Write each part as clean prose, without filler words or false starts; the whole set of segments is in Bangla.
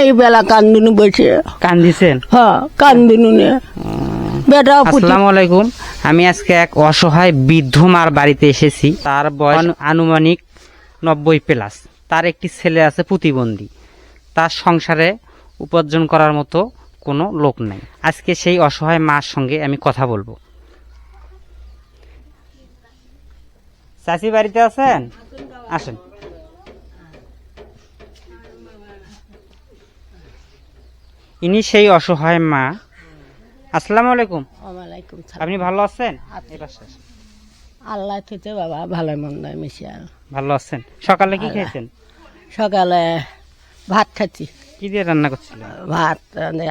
এই বেলা কান্দুনু বসে কান্দিছেন? হ্যাঁ কান্দুনু নে বেটা আসসালামু আলাইকুম। আমি আজকে এক অসহায় বৃদ্ধ মার বাড়িতে এসেছি। তার বয়স আনুমানিক 90+। তার একটি ছেলে আছে প্রতিবন্ধী। তার সংসারে উপার্জন করার মতো কোনো লোক নাই। আজকে সেই অসহায় মার সঙ্গে আমি কথা বলবো। চাচি বাড়িতে আছেন? আসেন। ইনি সেই অসহায় মা। আসসালামু আলাইকুম। ওয়ালাইকুম সালাম। আপনি ভালো আছেন? আল্লাহ থেকে বাবা ভালো মন্দ মিশিয়াল ভালো আছেন। সকালে কি খেয়েছেন? সকালে ভাত খাচ্ছি। কি দিয়ে রান্না করছিলেন? ভাত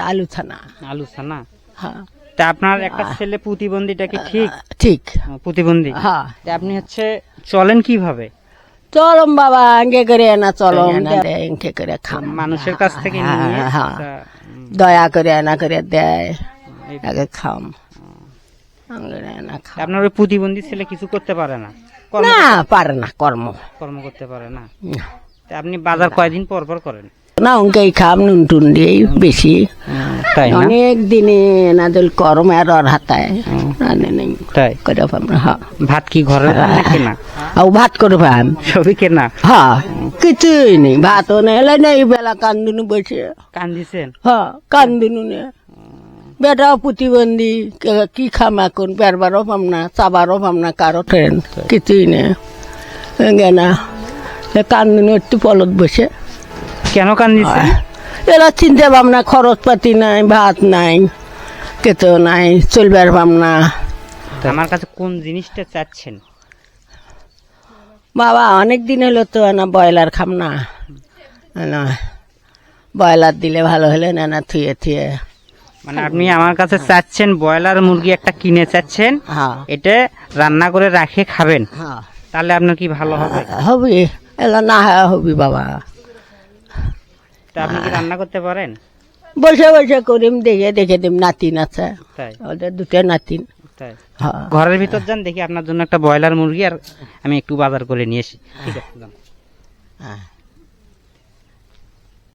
আলু ছানা। আলু ছানা। হ্যাঁ তা আপনার একটা ছেলে প্রতিবন্ধীটা কি ঠিক? ঠিক প্রতিবন্ধী। হ্যাঁ তা আপনি চলেন কিভাবে? চলম বাবা আঙ্গে করে না চলম এঁকে করে খাম মানুষের কাছ থেকে নিয়ে হ্যাঁ তা, দয়া করে এনা করে দেয় আগে খাম না তা আপনার ওই প্রতিবন্ধী ছেলে কিছু করতে পারে না? না পারে না কর্ম কর্ম করতে পারে না। তা আপনি বাজার কয়দিন পর পর করেন? না অঙ্কেই খাম নুন টুন দিয়েই বেশি তাই না? অনেক দিনে না দিল কর্ম আর ওর হাতায় রান্না নেই তাই করে পাম না হ্যাঁ ভাত কি ঘরের রান্না কেনা? আর ভাত করে পাম সবই কেনা। হ্যাঁ কিছুই নেই ভাতও নেই এলে নেই বেলা কান্দুনু বসে কান্দিছেন? হ্যাঁ কান্দুনু নে বেটাও প্রতিবন্ধী কি খাম এখন বেরবারও পাম না চাবারও পাম না কারো ট্রেন কিছুই নেই না কান্দুনু একটু পলত বসে কেন কান্দিছেন? এরা চিনতে ভাবনা খরচ পাতি নাই ভাত নাই কেতো নাই চলবার ভাবনা। আমার কাছে কোন জিনিসটা চাচ্ছেন? বাবা অনেক দিন হলো তো না ব্রয়লার খাম না ব্রয়লার দিলে ভালো হলে না না থুয়ে থুয়ে মানে আপনি আমার কাছে চাচ্ছেন ব্রয়লার মুরগি একটা কিনে চাচ্ছেন, হ্যাঁ এটা রান্না করে রাখে খাবেন, হ্যাঁ তাহলে আপনার কি ভালো হবে? হবি এলা না হবি বাবা। তা আপনি কি রান্না করতে পারেন? বসে বসে করিম দেখে দেখে দিম নাতিন আছে তাই? ওদের দুটো নাতিন। তাই হ্যাঁ ঘরের ভিতর যান, দেখি আপনার জন্য একটা ব্রয়লার মুরগি আর আমি একটু বাজার করে নিয়ে আসি। ঠিক আছে, যান। হ্যাঁ